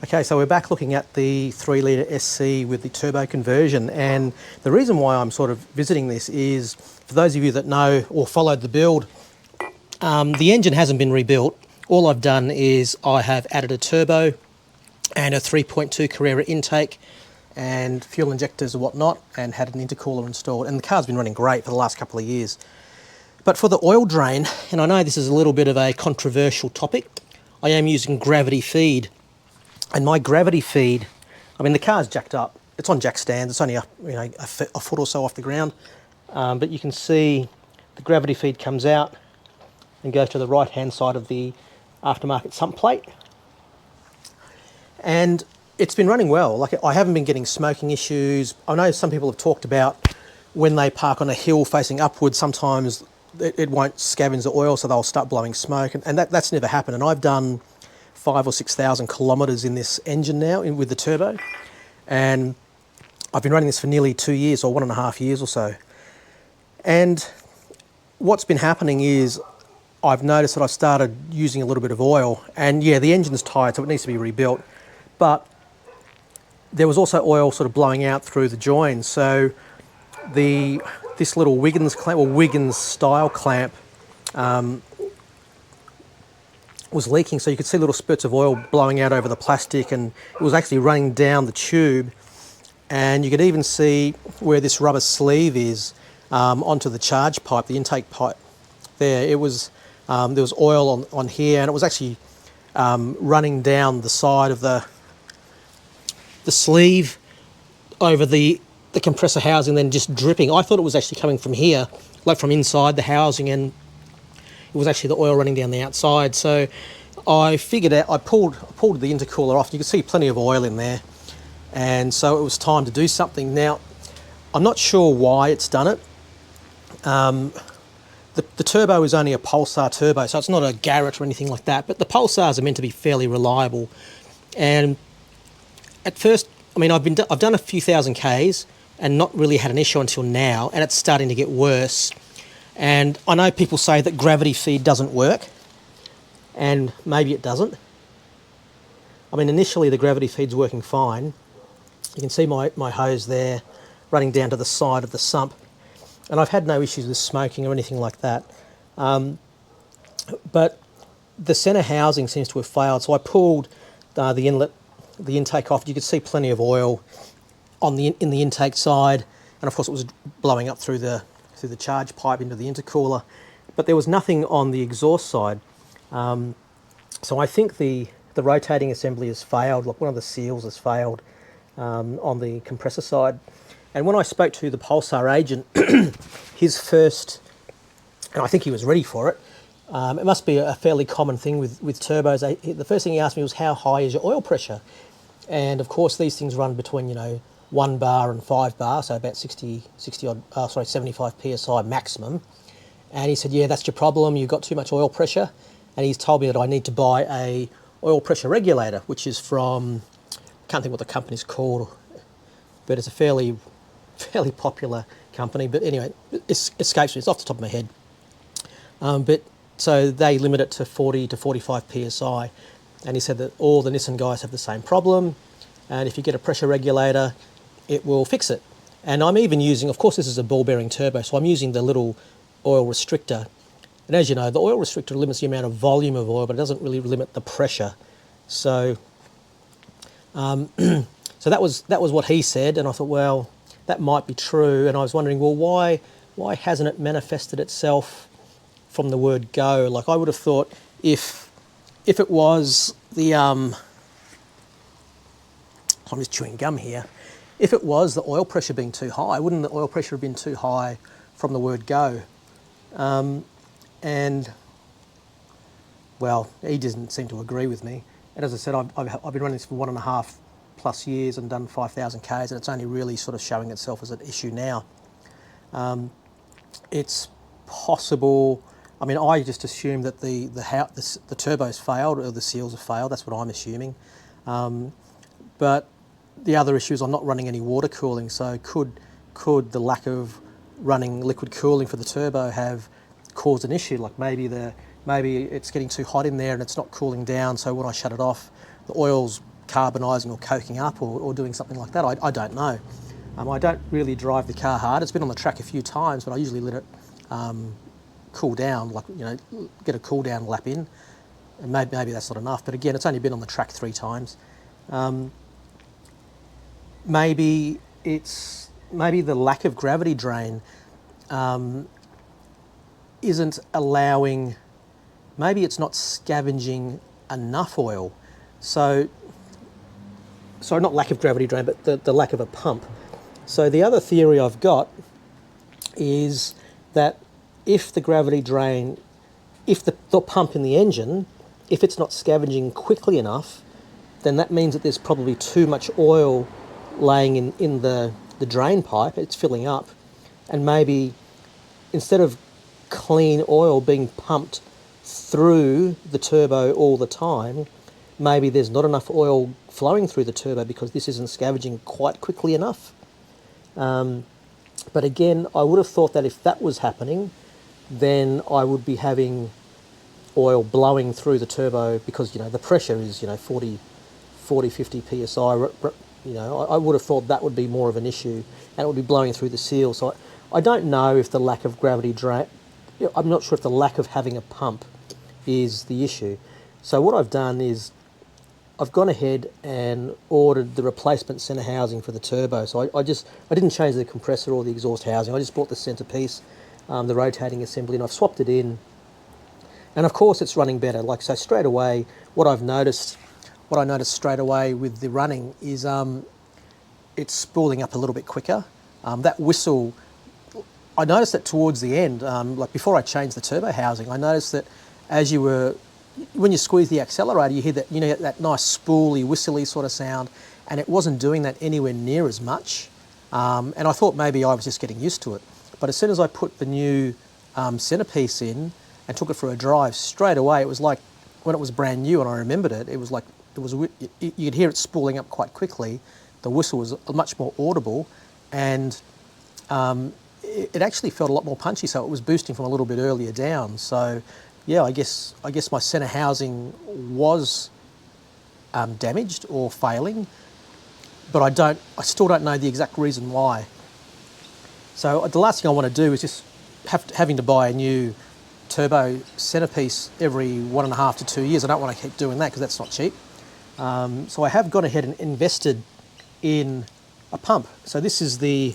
Okay, so we're back looking at the 3 litre SC with the turbo conversion, and the reason why I'm sort of visiting this is, for those of you that know or followed the build, the engine hasn't been rebuilt. All I've done is I have added a turbo and a 3.2 Carrera intake and fuel injectors and whatnot, and had an intercooler installed, and the car's been running great for the last couple of years. But for the oil drain, and I know this is a little bit of a controversial topic, I am using gravity feed. And my gravity feed, I mean, the car's jacked up. It's on jack stands. It's only up, a foot or so off the ground. But you can see the gravity feed comes out and goes to the right-hand side of the aftermarket sump plate. And it's been running well. Like, I haven't been getting smoking issues. I know some people have talked about when they park on a hill facing upwards, sometimes it won't scavenge the oil, so they'll start blowing smoke. And that's never happened. And I've done 5,000 or 6,000 kilometres in this engine now with the turbo, and I've been running this for nearly 2 years, or 1.5 years or so. And what's been happening is I've noticed that I've started using a little bit of oil, and yeah, the engine's tired, so it needs to be rebuilt, but there was also oil sort of blowing out through the joins. So this little Wiggins clamp, or Wiggins style clamp, was leaking, so you could see little spurts of oil blowing out over the plastic, and it was actually running down the tube. And you could even see where this rubber sleeve is onto the charge pipe, the intake pipe there. It was there was oil on here, and it was actually running down the side of the sleeve over the compressor housing, then just dripping. I thought it was actually coming from here, like from inside the housing, and it was actually the oil running down the outside. So I figured out, I pulled the intercooler off, and you could see plenty of oil in there. And so it was time to do something. Now, I'm not sure why it's done it. The turbo is only a Pulsar turbo, so it's not a Garrett or anything like that, but the Pulsars are meant to be fairly reliable. And at first, I mean, I've done a few thousand Ks and not really had an issue until now, and it's starting to get worse. And I know people say that gravity feed doesn't work, and maybe it doesn't. I mean, initially the gravity feed's working fine. You can see my hose there running down to the side of the sump, and I've had no issues with smoking or anything like that. But the centre housing seems to have failed, so I pulled the intake off. You could see plenty of oil in the intake side, and of course it was blowing up through the charge pipe into the intercooler, but there was nothing on the exhaust side. So I think the rotating assembly has failed, like one of the seals has failed on the compressor side. And when I spoke to the Pulsar agent, his first, and I think he was ready for it, it must be a fairly common thing with turbos. The first thing he asked me was, how high is your oil pressure? And of course these things run between 1 bar and 5 bar, so about 75 psi maximum. And he said, yeah, that's your problem, you've got too much oil pressure. And he's told me that I need to buy a oil pressure regulator, which is from, I can't think what the company's called, but it's a fairly popular company. But anyway, it escapes me, it's off the top of my head. But so they limit it to 40 to 45 psi. And he said that all the Nissan guys have the same problem, and if you get a pressure regulator, it will fix it. And I'm even using, of course this is a ball bearing turbo, so I'm using the little oil restrictor. And as you know, the oil restrictor limits the amount of volume of oil, but it doesn't really limit the pressure. So so that was what he said, and I thought, well, that might be true. And I was wondering, well, why hasn't it manifested itself from the word go? Like, I would have thought if it was the I'm just chewing gum here. If it was the oil pressure being too high, wouldn't the oil pressure have been too high from the word go? And well, he doesn't seem to agree with me. And as I said, I've been running this for 1.5+ years and done 5,000 Ks, and it's only really sort of showing itself as an issue now. It's possible. I mean, I just assume that the turbos failed, or the seals have failed. That's what I'm assuming. But the other issue is I'm not running any water cooling, so could the lack of running liquid cooling for the turbo have caused an issue? Like maybe it's getting too hot in there and it's not cooling down, so when I shut it off, the oil's carbonising or coking up or doing something like that. I don't know. I don't really drive the car hard. It's been on the track a few times, but I usually let it cool down, like, you know, get a cool down lap in. And maybe that's not enough, but again, it's only been on the track 3 times. Maybe the lack of gravity drain isn't allowing, maybe it's not scavenging enough oil. So, sorry, not lack of gravity drain, but the lack of a pump. So the other theory I've got is that if the gravity drain, if the pump in the engine, if it's not scavenging quickly enough, then that means that there's probably too much oil laying in the drain pipe. It's filling up, and maybe instead of clean oil being pumped through the turbo all the time, maybe there's not enough oil flowing through the turbo because this isn't scavenging quite quickly enough. But again, I would have thought that if that was happening, then I would be having oil blowing through the turbo because, you know, the pressure is, you know, 40, 50 psi. You know, I would have thought that would be more of an issue, and it would be blowing through the seal. So I don't know if the lack of gravity drain, I'm not sure if the lack of having a pump is the issue. So what I've done is I've gone ahead and ordered the replacement centre housing for the turbo. So I didn't change the compressor or the exhaust housing. I just bought the centre piece, the rotating assembly, and I've swapped it in. And of course it's running better. Like, so straight away, what I noticed straight away with the running is it's spooling up a little bit quicker. That whistle, I noticed that towards the end, like before I changed the turbo housing, I noticed that when you squeeze the accelerator, you hear that, you know, that nice spooly, whistly sort of sound, and it wasn't doing that anywhere near as much. And I thought maybe I was just getting used to it. But as soon as I put the new centerpiece in and took it for a drive, straight away, it was like when it was brand new and I remembered it, it was like, you could hear it spooling up quite quickly. The whistle was much more audible, and it actually felt a lot more punchy, so it was boosting from a little bit earlier down. So yeah, I guess my centre housing was damaged or failing, but I still don't know the exact reason why. So the last thing I want to do is just having to buy a new turbo centerpiece every 1.5 to 2 years. I don't want to keep doing that because that's not cheap. So I have gone ahead and invested in a pump. So this is the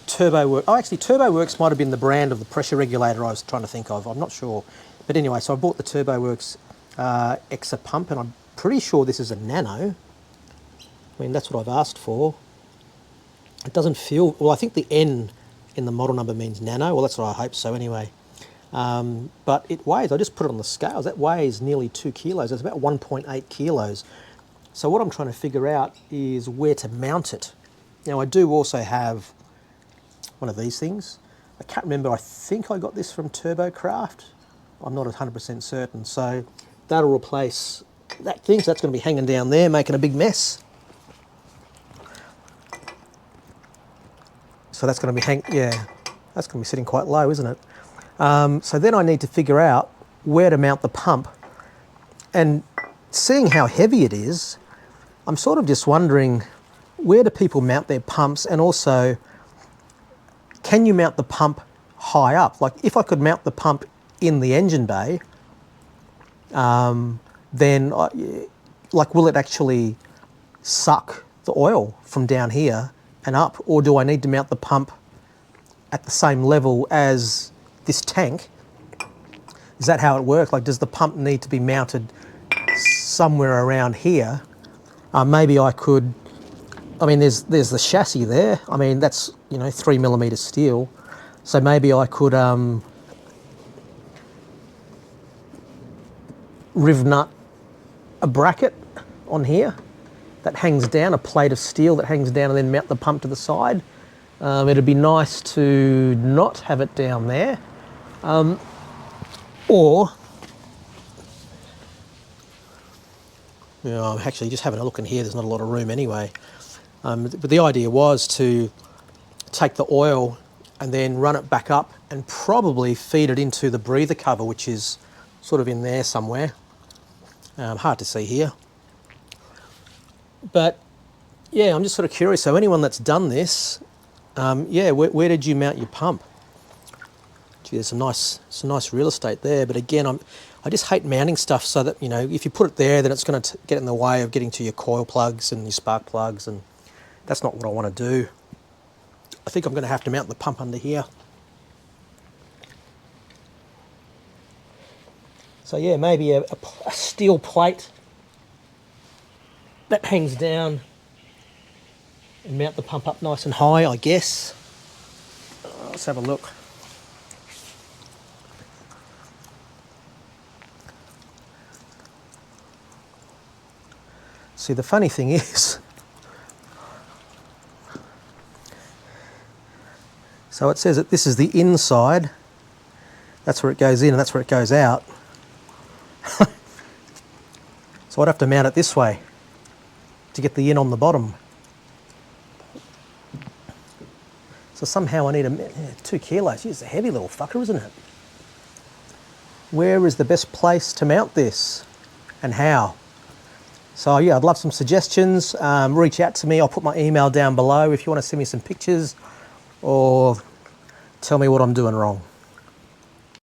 TurboWorks. Oh, actually, TurboWorks might have been the brand of the pressure regulator I was trying to think of. I'm not sure. But anyway, so I bought the TurboWorks Exa pump, and I'm pretty sure this is a nano. I mean, that's what I've asked for. It doesn't feel... Well, I think the N in the model number means nano. Well, that's what I hope so anyway. But it weighs, I just put it on the scales, that weighs nearly 2 kilos. It's about 1.8 kilos. So what I'm trying to figure out is where to mount it. Now, I do also have one of these things. I can't remember, I think I got this from TurboCraft. I'm not 100% certain. So that'll replace that thing. So that's going to be hanging down there, making a big mess. So that's going to be that's going to be sitting quite low, isn't it? So then I need to figure out where to mount the pump. And seeing how heavy it is, I'm sort of just wondering, where do people mount their pumps? And also, can you mount the pump high up? Like, if I could mount the pump in the engine bay, then will it actually suck the oil from down here and up? Or do I need to mount the pump at the same level as this tank? Is that how it works? Like, does the pump need to be mounted somewhere around here? Maybe I could, I mean, there's the chassis there. I mean, that's, 3mm steel. So maybe I could riv nut a bracket on here that hangs down, a plate of steel that hangs down, and then mount the pump to the side. It'd be nice to not have it down there. Or, I'm actually just having a look in here, there's not a lot of room anyway. But the idea was to take the oil and then run it back up and probably feed it into the breather cover, which is sort of in there somewhere. Hard to see here. But yeah, I'm just sort of curious. So anyone that's done this, yeah, where did you mount your pump? Gee, there's some nice real estate there. But again, I just hate mounting stuff so that, you know, if you put it there, then it's going to get in the way of getting to your coil plugs and your spark plugs, and that's not what I want to do. I think I'm going to have to mount the pump under here. So yeah, maybe a steel plate that hangs down and mount the pump up nice and high, I guess. Let's have a look. See, the funny thing is, so it says that this is the inside, that's where it goes in and that's where it goes out. So I'd have to mount it this way to get the in on the bottom. So somehow I need 2 kilos. It's a heavy little fucker, isn't it? Where is the best place to mount this and how? So yeah, I'd love some suggestions. Reach out to me. I'll put my email down below if you want to send me some pictures or tell me what I'm doing wrong.